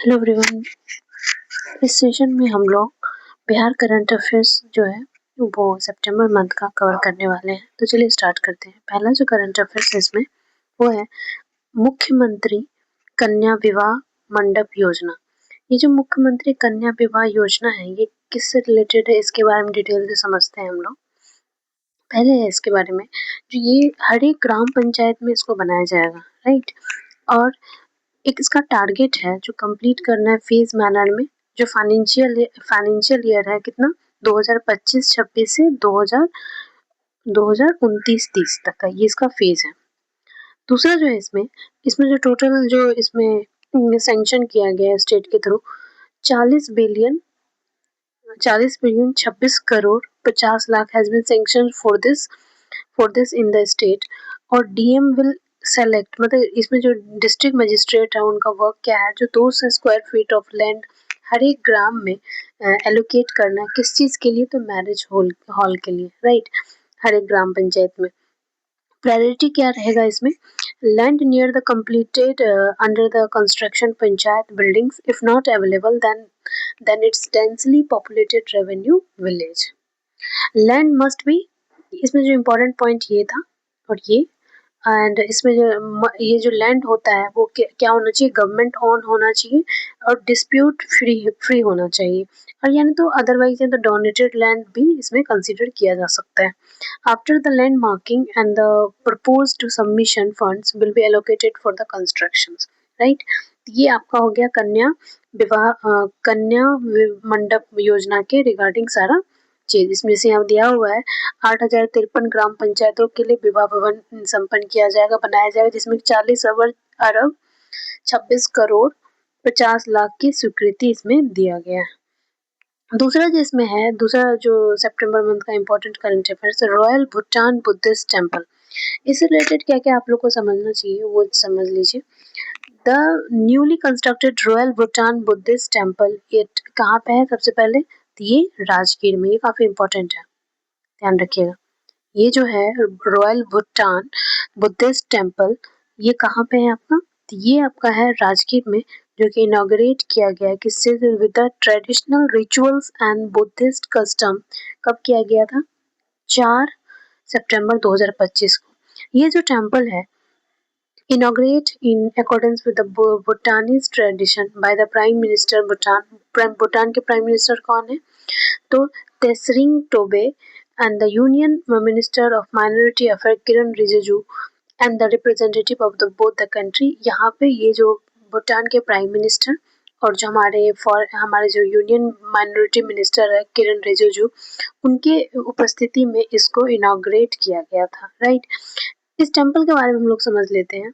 Hello everyone. इस session में हम लोग बिहार करंट अफेयर्स जो है वो सितंबर मंथ का कवर करने वाले हैं। तो चलिए स्टार्ट करते हैं। पहला जो करंट अफेयर्स है इसमें वो है मुख्यमंत्री कन्या विवाह मंडप योजना। ये जो मुख्यमंत्री कन्या विवाह योजना है ये किससे रिलेटेड है इसके बारे में डिटेल से समझते हैं हम लोग। पहले है इसके बारे में जो ये हर एक ग्राम पंचायत में इसको बनाया जाएगा, राइट। और एक इसका टारगेट है जो कंप्लीट करना है फेज मैनर में। जो फाइनेंशियल ईयर है कितना 2025-26 से 2029-30 तक का ये इसका फेज है। दूसरा जो है इसमें जो टोटल जो इसमें सैंक्शन किया गया है स्टेट के through 40 billion 26 crore 50 lakh has been sanction for this in the state. और डीएम विल सेलेक्ट मतलब इसमें जो डिस्ट्रिक्ट मजिस्ट्रेट है उनका वर्क क्या है जो 200 स्क्वायर फीट ऑफ लैंड हर एक ग्राम में एलोकेट करना है। किस चीज के लिए? तो मैरिज हॉल के लिए, राइट। हर एक ग्राम पंचायत में प्रायोरिटी क्या रहेगा इसमें? Land near the completed under the construction panchayat buildings if not available then it's densely populated revenue village. Land must be, इसमें जो इम्पोर्टेंट पॉइंट ये था और एंड इसमें ये जो लैंड होता है वो क्या होना चाहिए? गवर्नमेंट ओन होना चाहिए और डिस्प्यूट फ्री होना चाहिए। और यानी तो अदरवाइज तो डोनेटेड लैंड भी इसमें कंसीडर किया जा सकता है। After the land marking and the proposed submission funds will be allocated for the constructions, right. ये आपका हो गया कन्या मंडप योजना के रिगार्डिंग सारा चीज। इसमें से यहाँ दिया हुआ है 8,053 ग्राम पंचायतों के लिए विवाह भवन संपन्न किया जाएगा, बनाया जाएगा, जिसमें 40 अरब 26 करोड़ 50 लाख की स्वीकृति इसमें दिया गया है। दूसरा जो सितंबर मंथ का important current affairs royal Bhutan Buddhist temple. इससे रिलेटेड क्या क्या आप लोग को समझना चाहिए वो समझ लीजिए। The newly constructed royal Bhutan Buddhist temple ये कहाँ पे है? सबसे पहले तो ये राजगीर में, ये काफी इम्पोर्टेंट है, ध्यान रखिएगा। ये जो है रॉयल भूटान बुद्धिस्ट टेम्पल ये कहाँ पे है आपका? तो ये आपका है राजगीर में, जो कि इनॉग्रेट किया गया है किससे? With the traditional rituals and Buddhist custom. कब किया गया था? 4 सितंबर 2025 को। ये जो टेम्पल है inaugurate in accordance with the Bhutanese tradition by the Prime Minister Bhutan। Bhutan के प्राइम मिनिस्टर कौन है? तो Tsering टोबे and the Union Minister of Minority Affairs Kiran Rijiju and the representative of the both the country। यहाँ पे ये जो भूटान के प्राइम मिनिस्टर और जो हमारे जो यूनियन माइनॉरिटी मिनिस्टर है किरण रिजिजू उनके उपस्थिति में इसको इनॉग्रेट किया गया था, राइट। इस टेम्पल के बारे में हम लोग समझ लेते हैं।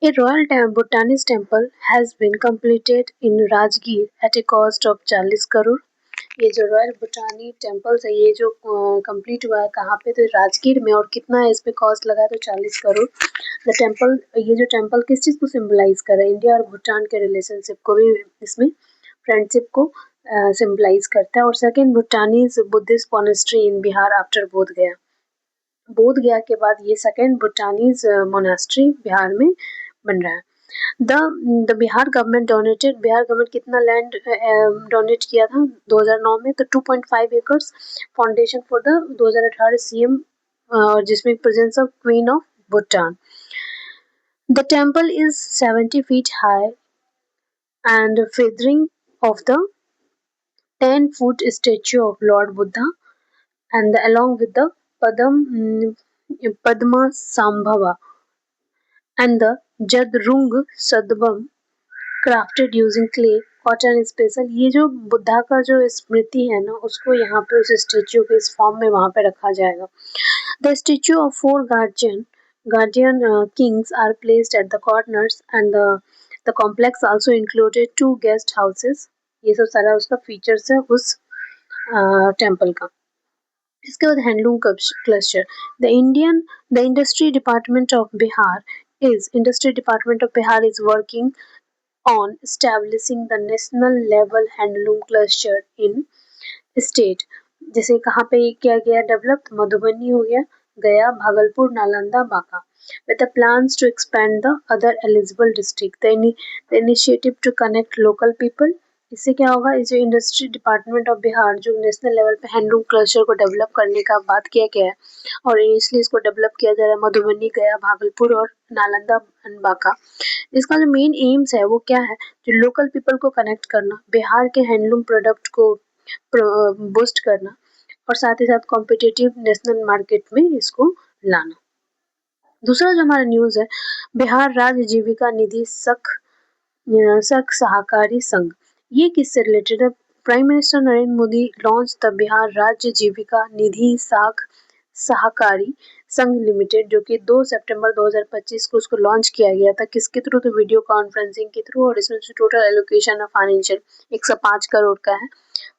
A royal Bhutanese temple has been completed in Rajgir at a cost of 40 crore. ये जो रॉयल भूटानी टेम्पल्स है ये जो कंप्लीट हुआ है कहाँ पे? तो राजगीर में। और कितना है इस पे कॉस्ट लगा? तो 40 करोड़। ये जो टेम्पल किस चीज़ को सिंबलाइज कर रहा है? इंडिया और भूटान के रिलेशनशिप को भी इसमें फ्रेंडशिप को सिंबलाइज करता है। और सेकेंड भूटानीज बुद्धिस्ट मॉनेस्ट्री इन बिहार आफ्टर बोध गया के बाद ये सेकेंड भूटानीज मोनास्ट्री बिहार में बन रहा है। द बिहार गवर्नमेंट कितना लैंड डोनेट किया था 2009 में? तो 2.5 acres foundation for the 2018 CM और जिसमें presence of queen of Bhutan. The temple is 70 feet high and featuring of the 10-foot statue of Lord Buddha and along with the Padma Sambhava and the Jadrung Sadvam crafted using clay cotton special. ये जो बुद्धा का जो स्मृति है ना उसको यहाँ पे उस स्टेच्यू के इस फॉर्म में वहाँ पे रखा जाएगा। The statue of 4 guardian kings are placed at the corners and the complex also included 2 guest houses। ये सब सारा उसका फीचर्स है उस टेम्पल का। इसके बाद handloom cluster. The industry department of Bihar is working on establishing the national level handloom cluster in state। जैसे कहाँ पे किया गया डेवलप? मधुबनी हो गया, गया, Bhagalpur, Nalanda, Banka. with the plans to expand the other eligible district. The initiative to connect local people. इससे क्या होगा, इस जो इंडस्ट्री डिपार्टमेंट ऑफ बिहार जो नेशनल लेवल पे हैंडलूम क्लस्टर को डेवलप करने का बात किया गया है और इनिशियली इसको डेवलप किया जा रहा है मधुबनी, गया, भागलपुर और नालंदा एंड बांका। इसका जो मेन एम्स है वो क्या है, जो लोकल पीपल को कनेक्ट करना, बिहार के हैंडलूम प्रोडक्ट को बूस्ट करना और साथ ही साथ कॉम्पिटिटिव नेशनल मार्केट में इसको लाना। दूसरा जो हमारा न्यूज़ है, बिहार राज्य जीविका निधि सख सहकारी संघ। ये किससे रिलेटेड है? Prime minister Narendra Modi launch the Bihar राज्य जीविका निधि साख सहकारी संघ लिमिटेड, जो कि 2 सितंबर 2025 को उसको लॉन्च किया गया था। किसके थ्रू? तो वीडियो कॉन्फ्रेंसिंग के थ्रू, और इसमें जो total allocation of financial 105 crore का है।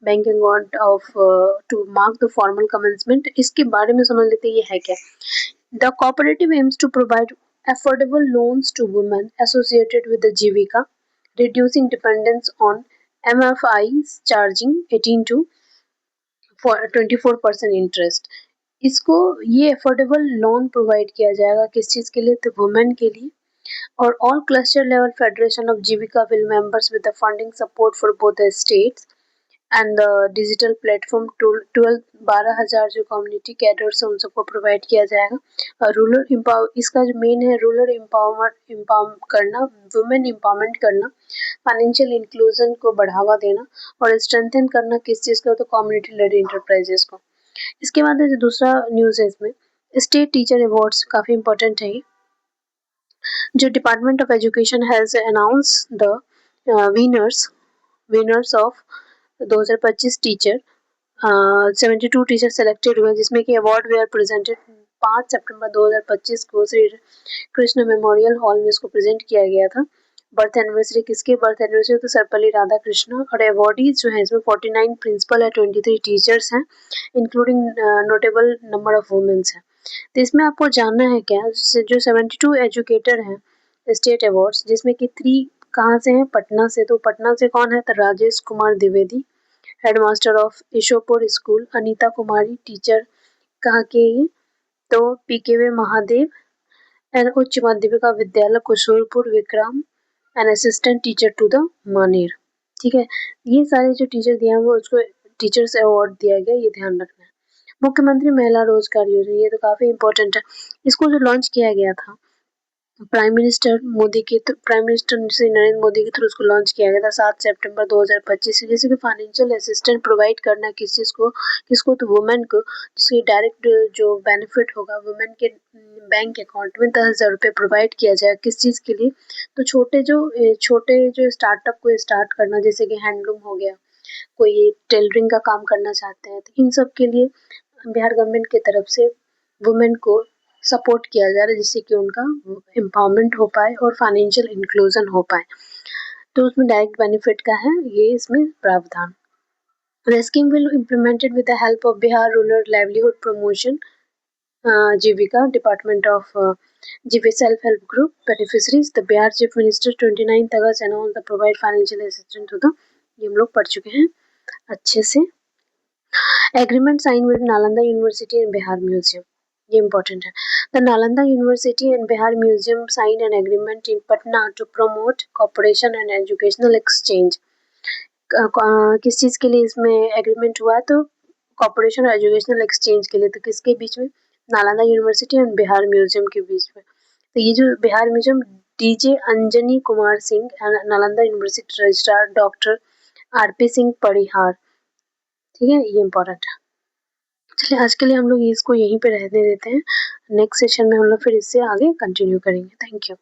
Banking account of to mark the formal commencement. इसके बारे में समझ लेते हैं ये है क्या। The cooperative aims to provide affordable loans to women associated with the Jivika, reducing dependence on MFIs charging 18 to 24% interest. इसको ये अफोर्डेबल लोन प्रोवाइड किया जाएगा किस चीज़ के लिए? तो वुमेन के लिए। और all cluster level federation of Jeevika will members with the funding support for both the states and the digital platform 12,000 जो कम्युनिटी कैडर्स है उन सबको प्रोवाइड किया जाएगा। रूरल इसका जो मेन है रूरल एम्पावर करना, वुमेन एम्पावरमेंट करना, फाइनेंशियल इंक्लूजन को बढ़ावा देना और स्ट्रेंथन करना किस चीज़ का? तो कम्युनिटी लेड इंटरप्राइजेस को। इसके बाद जो दूसरा न्यूज़ है इसमें, स्टेट टीचर अवार्ड्स काफ़ी इंपॉर्टेंट है। जो department of education has announce the winners of 2025 teacher 72 teacher selected हुए, जिसमें कि अवार्ड वे आर प्रेजेंटेड 5 सितंबर 2025 को श्री कृष्ण मेमोरियल हॉल में इसको प्रेजेंट किया गया था। बर्थ एनिवर्सरी किसके? बर्थ एनिवर्सरी तो सर्वपल्ली राधाकृष्ण। और अवार्डीज जो है इसमें 49 प्रिंसिपल है, 23 टीचर्स हैं, including notable number of womens हैं। तो इसमें आपको जानना है क्या, जो 72 एजुकेटर हैं स्टेट अवार्ड्स, जिसमें कि 3 कहाँ से हैं? पटना से। तो पटना से कौन है? तो Rajesh Kumar Dwivedi, headmaster of Ishopur school. Anita Kumari, teacher कहाँ के ये? तो PKV महादेव एंड उच्च माध्यमिक विद्यालय Kushorpur Vikram and assistant teacher to the Maner. ठीक है, ये सारे जो टीचर दिए हैं वो उसको टीचर्स अवार्ड दिया गया, ये ध्यान रखना है। मुख्यमंत्री महिला रोजगार योजना, ये तो काफ़ी इंपॉर्टेंट है। इसको जो लॉन्च किया गया था प्राइम मिनिस्टर श्री नरेंद्र मोदी के थ्रू उसको लॉन्च किया गया था 7 सितंबर 2025 से। जैसे कि फाइनेंशियल असिस्टेंट प्रोवाइड करना किस चीज़ को? किसको? तो वुमेन को, जिसकी डायरेक्ट जो बेनिफिट होगा वुमेन के बैंक अकाउंट में 10,000 रुपये प्रोवाइड किया जाएगा। किस चीज़ के लिए? तो छोटे जो स्टार्टअप को स्टार्ट करना, जैसे कि हैंडलूम हो गया, कोई टेलरिंग का काम करना चाहते हैं, तो इन सब के लिए बिहार गवर्नमेंट की तरफ से वुमेन को सपोर्ट किया जा रहा है, जिससे कि उनका एम्पावरमेंट हो पाए और फाइनेंशियल इंक्लूजन हो पाए। तो उसमें डायरेक्ट बेनिफिट का है ये इसमें प्रावधान। The scheme will implemented with the help of Bihar Rural Livelihood Promotion Jivika Department of JV Self-Help Group beneficiaries. The Bihar Chief Minister 29 August announced the provide financial assistance to the, ये हम लोग पढ़ चुके हैं अच्छे से। Agreement sign with Nalanda university and Bihar museum, ये important है। The Nalanda university and Bihar museum sign an agreement in Patna to promote cooperation and educational exchange. किस चीज़ के लिए इसमें एग्रीमेंट हुआ है? तो कॉपरेशन और एजुकेशनल एक्सचेंज के लिए। तो किसके बीच में? Nalanda university and Bihar museum के बीच में। तो ये जो Bihar museum DJ Anjani Kumar Singh and Nalanda university registrar doctor RP Singh Parihar. ठीक है, ये इंपॉर्टेंट है। चलिए आज के लिए हम लोग इसको यहीं पे रहने देते हैं। नेक्स्ट सेशन में हम लोग फिर इससे आगे कंटिन्यू करेंगे। Thank you.